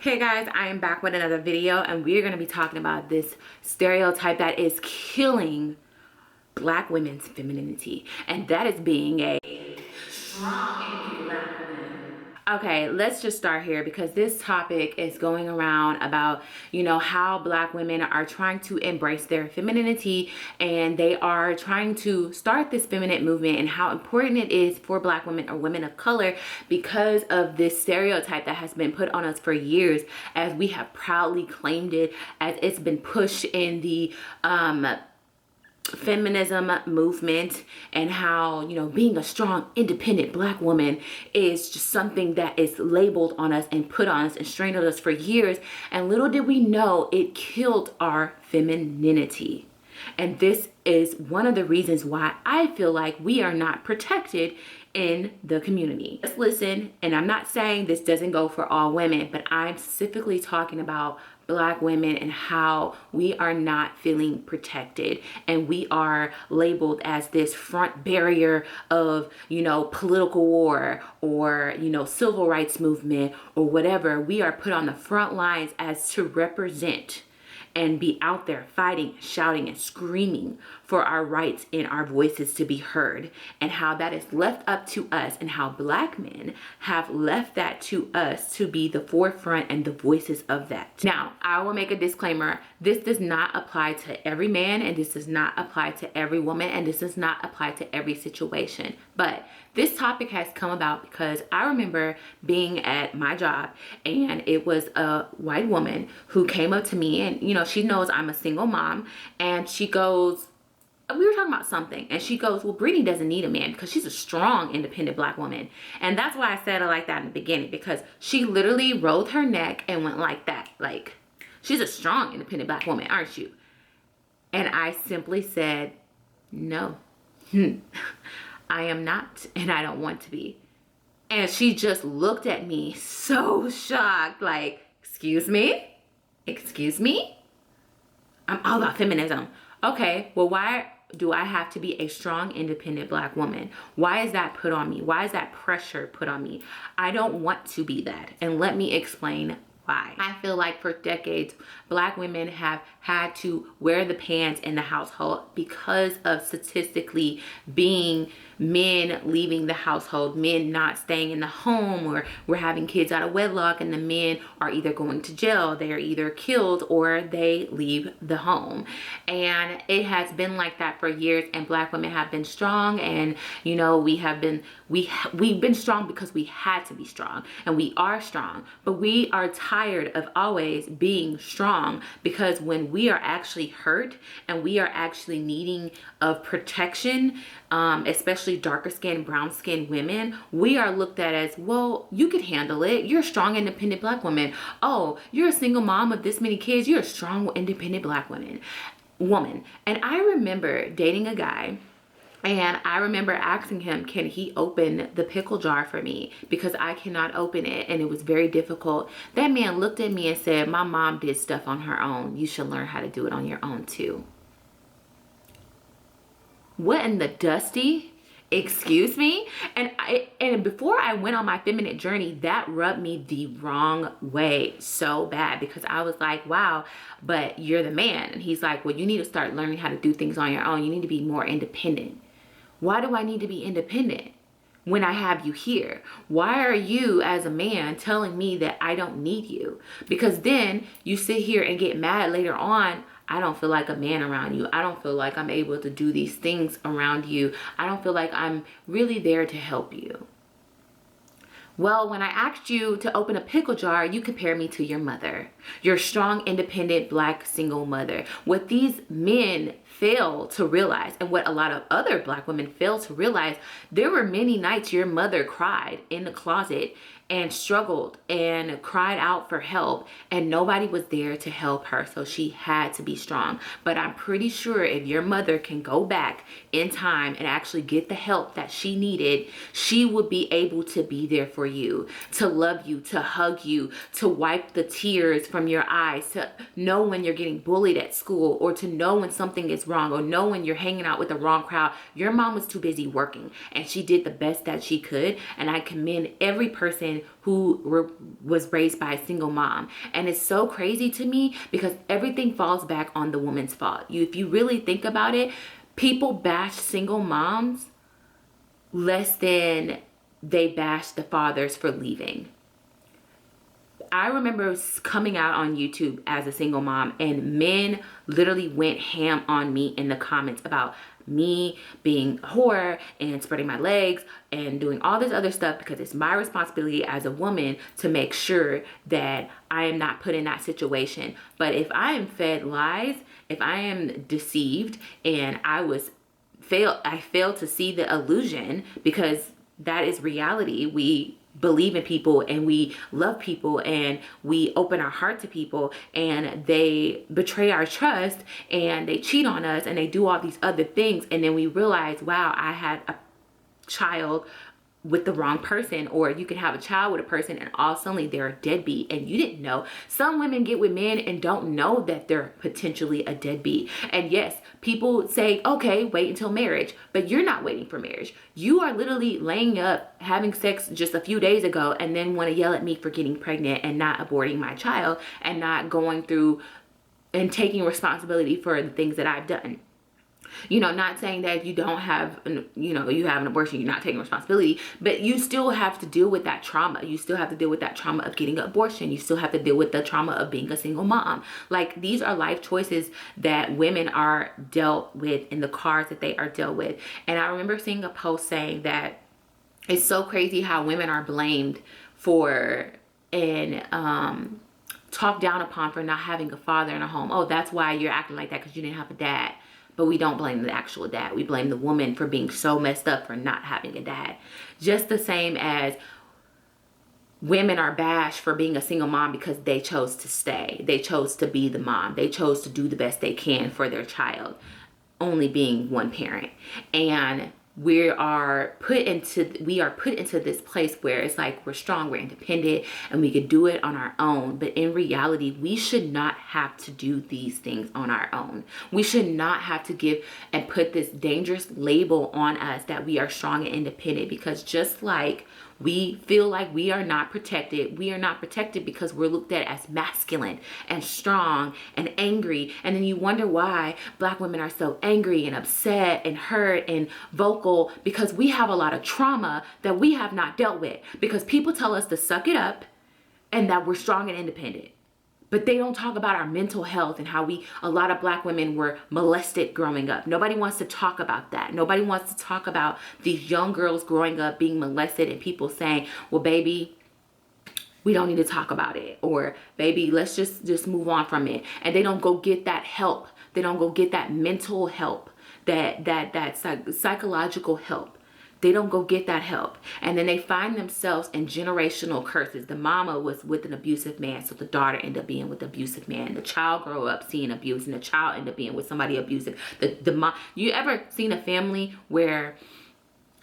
Hey guys, I am back with another video, and we're going to be talking about this stereotype that is killing Black women's femininity, and that is being a strong, independent Black woman. Okay, let's just start here because this topic is going around about, how Black women are trying to embrace their femininity, and they are trying to start this feminine movement, and how important it is for Black women or women of color because of this stereotype that has been put on us for years, as we have proudly claimed it, as it's been pushed in the feminism movement, and how being a strong independent Black woman is just something that is labeled on us and put on us and strained on us for years, and little did we know it killed our femininity. And this is one of the reasons why I feel like we are not protected in the community. Let's listen, and I'm not saying this doesn't go for all women, but I'm specifically talking about Black women and how we are not feeling protected, and we are labeled as this front barrier of political war or civil rights movement or whatever. We are put on the front lines as to represent and be out there fighting, shouting, and screaming for our rights and our voices to be heard, and how that is left up to us, and how Black men have left that to us to be the forefront and the voices of that. Now, I will make a disclaimer. This does not apply to every man, and this does not apply to every woman, and this does not apply to every situation. But this topic has come about because I remember being at my job, and it was a white woman who came up to me, and she knows I'm a single mom, and she goes, we were talking about something, and she goes, well, Brittany doesn't need a man because she's a strong, independent Black woman. And that's why I said it like that in the beginning, because she literally rolled her neck and went like that, like, she's a strong, independent Black woman, aren't you? And I simply said, no, I am not, and I don't want to be. And she just looked at me so shocked, like, excuse me? Excuse me? I'm all about feminism. Okay, well, why do I have to be a strong, independent Black woman? Why is that put on me? Why is that pressure put on me? I don't want to be that. And let me explain why. I feel like for decades, Black women have had to wear the pants in the household because of statistically being men leaving the household, men not staying in the home, or we're having kids out of wedlock, and the men are either going to jail, they are either killed, or they leave the home. And it has been like that for years, and Black women have been strong, and we've been strong because we had to be strong, and we are strong, but we are tired of always being strong, because when we are actually hurt and we are actually needing of protection, especially darker skinned, brown skinned women, we are looked at as, well, you could handle it. You're a strong, independent Black woman. Oh, you're a single mom of this many kids. You're a strong, independent Black woman. And I remember dating a guy, and I remember asking him, can he open the pickle jar for me? Because I cannot open it, and it was very difficult. That man looked at me and said, my mom did stuff on her own. You should learn how to do it on your own too. What in the dusty? Excuse me? And before I went on my feminine journey, that rubbed me the wrong way so bad, because I was like, wow, but you're the man. And he's like, well, you need to start learning how to do things on your own. You need to be more independent. Why do I need to be independent when I have you here? Why are you as a man telling me that I don't need you? Because then you sit here and get mad later on. I don't feel like a man around you. I don't feel like I'm able to do these things around you. I don't feel like I'm really there to help you. Well, when I asked you to open a pickle jar, you compare me to your mother, your strong, independent Black single mother. What these men fail to realize, and what a lot of other Black women fail to realize, there were many nights your mother cried in the closet and struggled and cried out for help, and nobody was there to help her, so she had to be strong. But I'm pretty sure if your mother can go back in time and actually get the help that she needed, she would be able to be there for you, to love you, to hug you, to wipe the tears from your eyes, to know when you're getting bullied at school, or to know when something is wrong, or know when you're hanging out with the wrong crowd. Your mom was too busy working, and she did the best that she could. And I commend every person who was raised by a single mom. And it's so crazy to me because everything falls back on the woman's fault. If you really think about it, people bash single moms less than they bash the fathers for leaving. I remember coming out on YouTube as a single mom, and men literally went ham on me in the comments about me being a whore and spreading my legs and doing all this other stuff, because it's my responsibility as a woman to make sure that I am not put in that situation. But if I am fed lies, if I am deceived, and I failed to see the illusion, because that is reality. We believe in people and we love people and we open our heart to people, and they betray our trust and they cheat on us and they do all these other things, and then we realize, wow, I had a child with the wrong person. Or you can have a child with a person and all suddenly they're a deadbeat and you didn't know. Some women get with men and don't know that they're potentially a deadbeat. And yes, people say, okay, wait until marriage, but you're not waiting for marriage. You are literally laying up, having sex just a few days ago, and then want to yell at me for getting pregnant and not aborting my child and not going through and taking responsibility for the things that I've done. You know, not saying that if you don't have, you have an abortion, you're not taking responsibility, but you still have to deal with that trauma. You still have to deal with that trauma of getting an abortion. You still have to deal with the trauma of being a single mom. Like, these are life choices that women are dealt with in the cards that they are dealt with. And I remember seeing a post saying that it's so crazy how women are blamed for and talked down upon for not having a father in a home. Oh, that's why you're acting like that, because you didn't have a dad. But we don't blame the actual dad. We blame the woman for being so messed up for not having a dad. Just the same as women are bashed for being a single mom because they chose to stay. They chose to be the mom. They chose to do the best they can for their child, only being one parent. And we are put into this place where it's like we're strong, we're independent, and we could do it on our own. But in reality, we should not have to do these things on our own. We should not have to give and put this dangerous label on us that we are strong and independent, because just like we feel like we are not protected because we're looked at as masculine and strong and angry. And then you wonder why Black women are so angry and upset and hurt and vocal, because we have a lot of trauma that we have not dealt with, because people tell us to suck it up and that we're strong and independent. But they don't talk about our mental health and how a lot of Black women were molested growing up. Nobody wants to talk about that. Nobody wants to talk about these young girls growing up being molested and people saying, well, baby, we don't need to talk about it. Or, baby, let's just move on from it. And they don't go get that help. They don't go get that mental help, that psychological help. They don't go get that help. And then they find themselves in generational curses. The mama was with an abusive man, so the daughter ended up being with an abusive man. The child grew up seeing abuse, and the child ended up being with somebody abusive. The mom. You ever seen a family where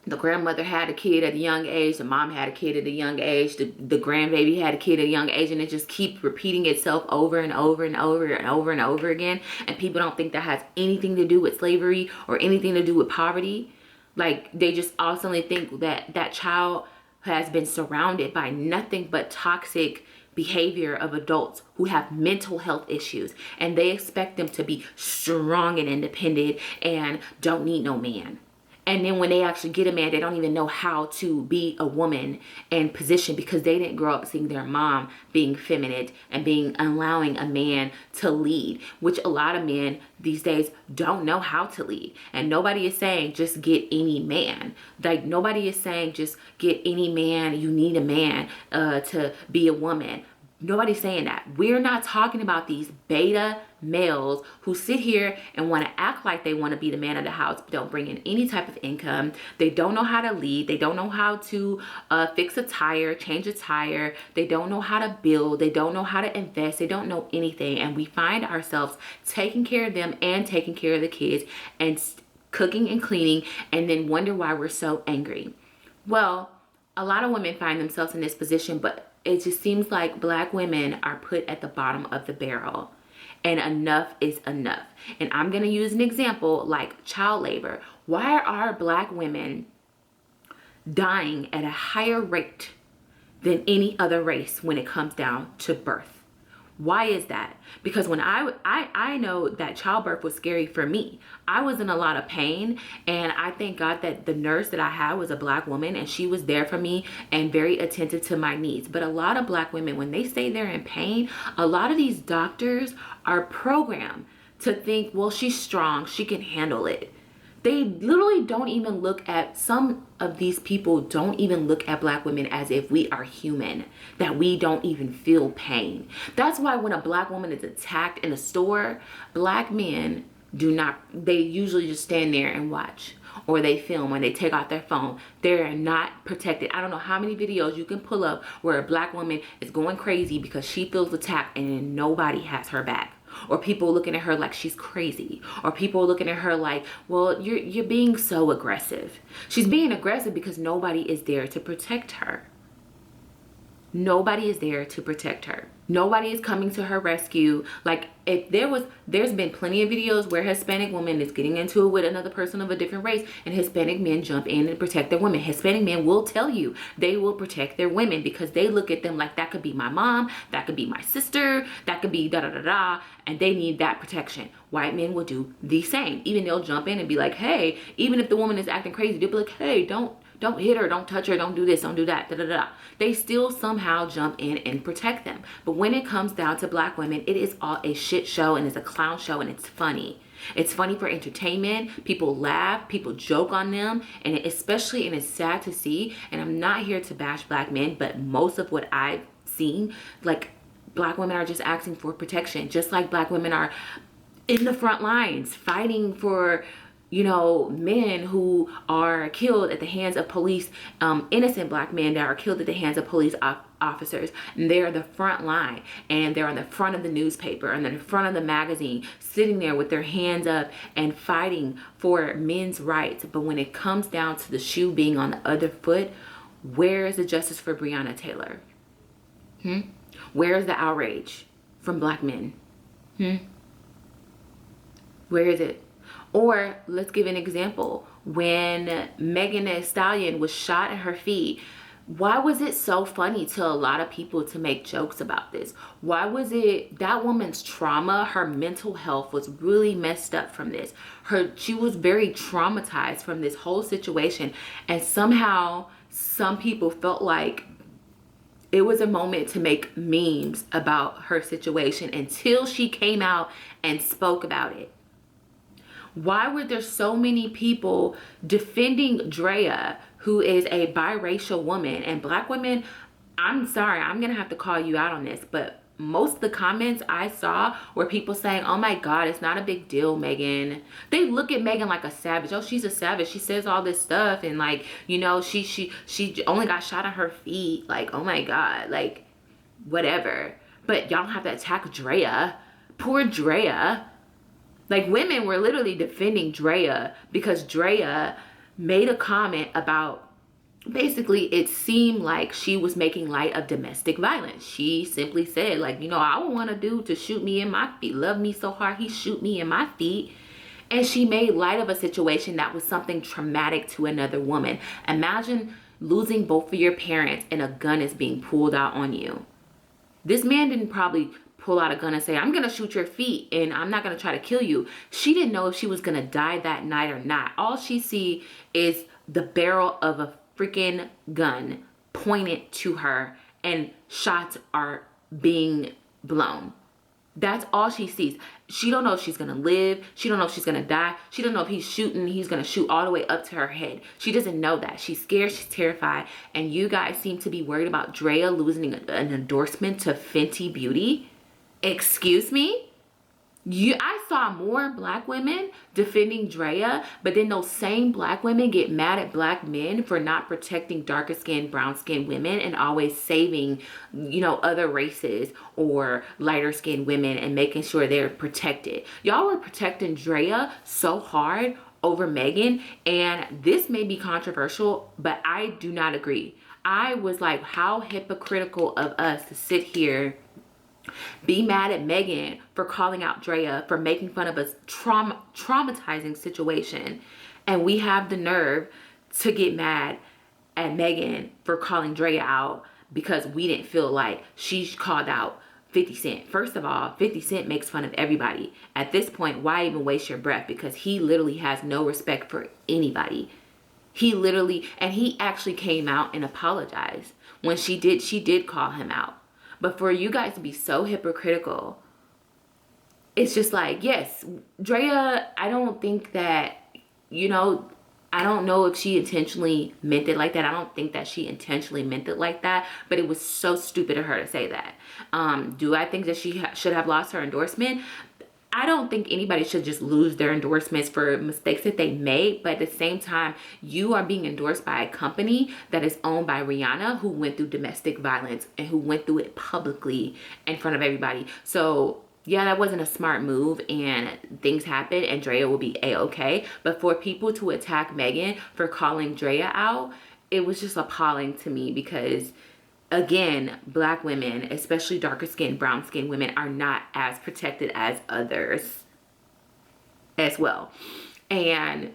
the grandmother had a kid at a young age, the mom had a kid at a young age, the grandbaby had a kid at a young age, and it just keeps repeating itself over and over and over and over and over again? And people don't think that has anything to do with slavery or anything to do with poverty. Like, they just ultimately think that that child has been surrounded by nothing but toxic behavior of adults who have mental health issues, and they expect them to be strong and independent and don't need no man. And then when they actually get a man, they don't even know how to be a woman in position, because they didn't grow up seeing their mom being feminine and allowing a man to lead, which a lot of men these days don't know how to lead. And nobody is saying just get any man. Like, nobody is saying just get any man. You need a man to be a woman. Nobody's saying that. We're not talking about these beta males who sit here and want to act like they want to be the man of the house, but don't bring in any type of income. They don't know how to lead. They don't know how to fix a tire, change a tire. They don't know how to build. They don't know how to invest. They don't know anything. And we find ourselves taking care of them and taking care of the kids and cooking and cleaning, and then wonder why we're so angry. Well, a lot of women find themselves in this position, but it just seems like Black women are put at the bottom of the barrel. and enough is enough. And I'm going to use an example like child labor. Why are Black women dying at a higher rate than any other race when it comes down to birth? Why is that? Because when I know that childbirth was scary for me. I was in a lot of pain, and I thank God that the nurse that I had was a Black woman, and she was there for me and very attentive to my needs. But a lot of Black women, when they say they're in pain, a lot of these doctors are programmed to think, well, she's strong, she can handle it. They literally don't even look at, some of these people don't even look at Black women as if we are human, that we don't even feel pain. That's why when a Black woman is attacked in a store, Black men do not, they usually just stand there and watch, or they film when they take out their phone. They're not protected. I don't know how many videos you can pull up where a Black woman is going crazy because she feels attacked and nobody has her back. Or people looking at her like she's crazy. Or people looking at her like, well, you're being so aggressive. She's being aggressive because nobody is there to protect her. Nobody is there to protect her. Nobody is coming to her rescue. Like, if there's been plenty of videos where Hispanic woman is getting into it with another person of a different race, and Hispanic men jump in and protect their women. Hispanic men will tell you they will protect their women because they look at them like, that could be my mom, that could be my sister, that could be da da da da, and they need that protection. White men will do the same. Even they'll jump in and be like, hey, even if the woman is acting crazy, they'll be like, hey, don't hit her, don't touch her, don't do this, don't do that, da da da. They still somehow jump in and protect them. But when it comes down to Black women, it is all a shit show, and it's a clown show, and it's funny. It's funny for entertainment. People laugh, people joke on them, and especially, and it's sad to see, and I'm not here to bash Black men, but most of what I've seen, like, Black women are just asking for protection, just like Black women are in the front lines fighting for, you know, men who are killed at the hands of police, innocent Black men that are killed at the hands of police officers. And they're the front line, and they're on the front of the newspaper and in the front of the magazine, sitting there with their hands up and fighting for men's rights. But when it comes down to the shoe being on the other foot, where is the justice for Breonna Taylor? Where is the outrage from Black men? Where is it? Or let's give an example. When Megan Thee Stallion was shot in her feet, why was it so funny to a lot of people to make jokes about this? Why was it that woman's trauma, her mental health was really messed up from this? She was very traumatized from this whole situation, and somehow some people felt like it was a moment to make memes about her situation until she came out and spoke about it. Why were there so many people defending Drea, who is a biracial woman? And Black women, I'm sorry, I'm gonna have to call you out on this, but most of the comments I saw were people saying, oh my God, it's not a big deal, Megan. They look at Megan like a savage. Oh, she's a savage. She says all this stuff, and like, you know, she only got shot on her feet. Like, oh my God, like, whatever. But y'all don't have to attack Drea. Poor Drea. Like, women were literally defending Drea because Drea made a comment about, basically, it seemed like she was making light of domestic violence. She simply said, like, you know, I would want a dude to shoot me in my feet, love me so hard he shoot me in my feet. And she made light of a situation that was something traumatic to another woman. Imagine losing both of your parents and a gun is being pulled out on you. This man didn't probably pull out a gun and say, I'm gonna shoot your feet and I'm not gonna try to kill you. She didn't know if she was gonna die that night or not. All she see is the barrel of a freaking gun pointed to her, and shots are being blown. That's all she sees. She don't know if she's gonna live. She don't know if she's gonna die. She don't know if he's gonna shoot all the way up to her head. She doesn't know that. She's scared, she's terrified. And you guys seem to be worried about Drea losing an endorsement to Fenty Beauty. Excuse me? I saw more Black women defending Drea, but then those same Black women get mad at Black men for not protecting darker skinned, brown skinned women and always saving, you know, other races or lighter skinned women and making sure they're protected. Y'all were protecting Drea so hard over Megan, and this may be controversial, but I do not agree. I was like, how hypocritical of us to sit here Be mad at Megan for calling out Drea for making fun of a traumatizing situation. And we have the nerve to get mad at Megan for calling Drea out because we didn't feel like she called out 50 Cent. First of all, 50 Cent makes fun of everybody. At this point, why even waste your breath? Because he literally has no respect for anybody. He literally, and he actually came out and apologized. When she did call him out. But for you guys to be so hypocritical, it's just like, yes, Drea, I don't think that, I don't know if she intentionally meant it like that. I don't think that she intentionally meant it like that, but it was so stupid of her to say that. Do I think that she should have lost her endorsement? I don't think anybody should just lose their endorsements for mistakes that they made. But at the same time, you are being endorsed by a company that is owned by Rihanna, who went through domestic violence and who went through it publicly in front of everybody. So yeah, that wasn't a smart move, and things happen, and Drea will be a-okay. But for people to attack Megan for calling Drea out, it was just appalling to me because, again, black women, especially darker skinned, brown skinned women, are not as protected as others as well. And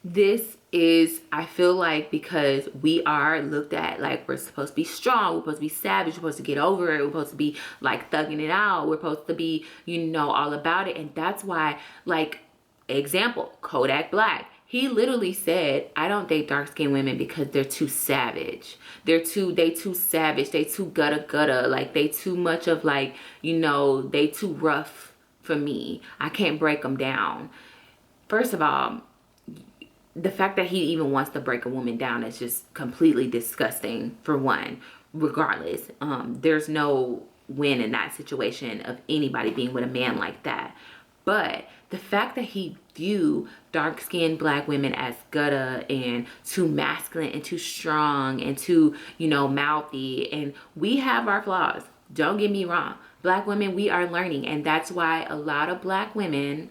this is, I feel like, because we are looked at like we're supposed to be strong, we're supposed to be savage, we're supposed to get over it, we're supposed to be like thugging it out, we're supposed to be, all about it. And that's why, like, example, Kodak Black. He literally said, I don't date dark-skinned women because they're too savage. They too savage. They too gutta. Like, they too much of, like, they too rough for me. I can't break them down. First of all, the fact that he even wants to break a woman down is just completely disgusting, for one. Regardless, there's no win in that situation of anybody being with a man like that. But the fact that he view dark-skinned black women as gutta and too masculine and too strong and too, mouthy, and we have our flaws. Don't get me wrong. Black women, we are learning, and that's why a lot of black women,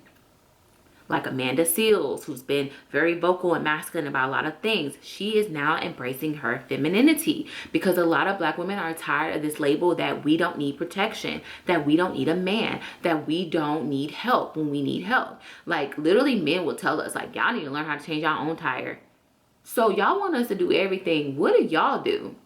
like Amanda Seales, who's been very vocal and masculine about a lot of things, she is now embracing her femininity, because a lot of black women are tired of this label that we don't need protection, that we don't need a man, that we don't need help when we need help. Like, literally, men will tell us, like, y'all need to learn how to change your own tire. So y'all want us to do everything. What do y'all do?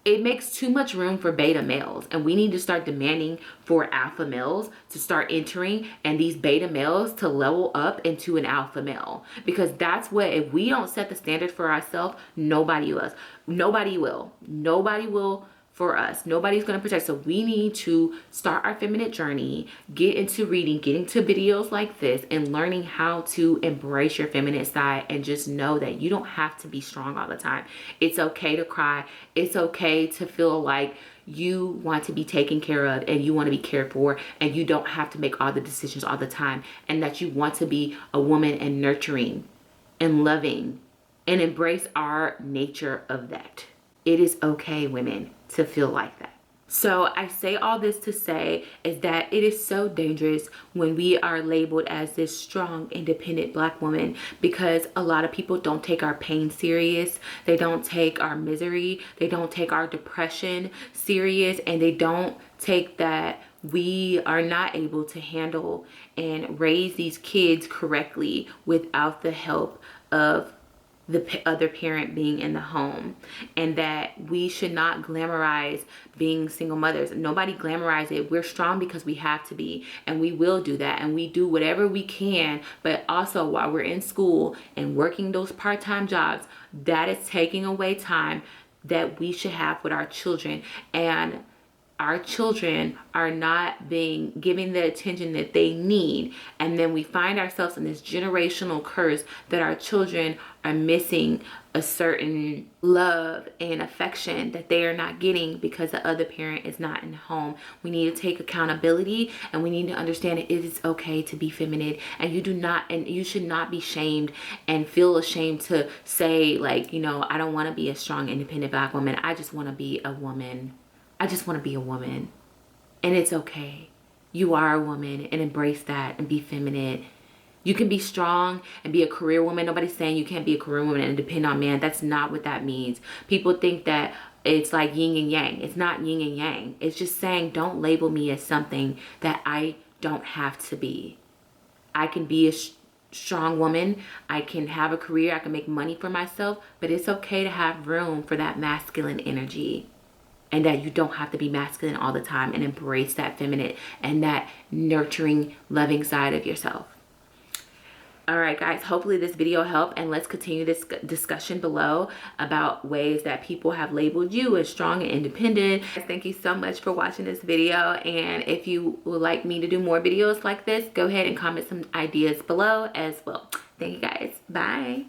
It makes too much room for beta males, and we need to start demanding for alpha males to start entering, and these beta males to level up into an alpha male, because that's what, if we don't set the standard for ourselves, nobody will for us. Nobody's going to protect. So we need to start our feminine journey, get into reading, get into videos like this, and learning how to embrace your feminine side, and just know that you don't have to be strong all the time. It's okay to cry. It's okay to feel like you want to be taken care of and you want to be cared for, and you don't have to make all the decisions all the time, and that you want to be a woman and nurturing and loving and embrace our nature of that. It is okay, women, to feel like that. So I say all this to say is that it is so dangerous when we are labeled as this strong, independent black woman, because a lot of people don't take our pain serious. They don't take our misery. They don't take our depression serious, and they don't take that we are not able to handle and raise these kids correctly without the help of the other parent being in the home, and that we should not glamorize being single mothers. Nobody glamorizes it. We're strong because we have to be, and we will do that, and we do whatever we can. But also, while we're in school and working those part-time jobs, that is taking away time that we should have with our children, and our children are not being given the attention that they need. And then we find ourselves in this generational curse that our children are missing a certain love and affection that they are not getting because the other parent is not in the home. We need to take accountability, and we need to understand that it is okay to be feminine, and you should not be shamed and feel ashamed to say, like, I don't want to be a strong, independent black woman. I just want to be a woman. I just want to be a woman, and it's okay. You are a woman, and embrace that and be feminine. You can be strong and be a career woman. Nobody's saying you can't be a career woman and depend on man. That's not what that means. People think that, it's like yin and yang. It's not yin and yang. It's just saying, don't label me as something that I don't have to be. I can be a strong woman. I can have a career. I can make money for myself, but it's okay to have room for that masculine energy, and that you don't have to be masculine all the time, and embrace that feminine and that nurturing, loving side of yourself. All right, guys, hopefully this video helped, and let's continue this discussion below about ways that people have labeled you as strong and independent. Thank you so much for watching this video, and if you would like me to do more videos like this, go ahead and comment some ideas below as well. Thank you, guys. Bye.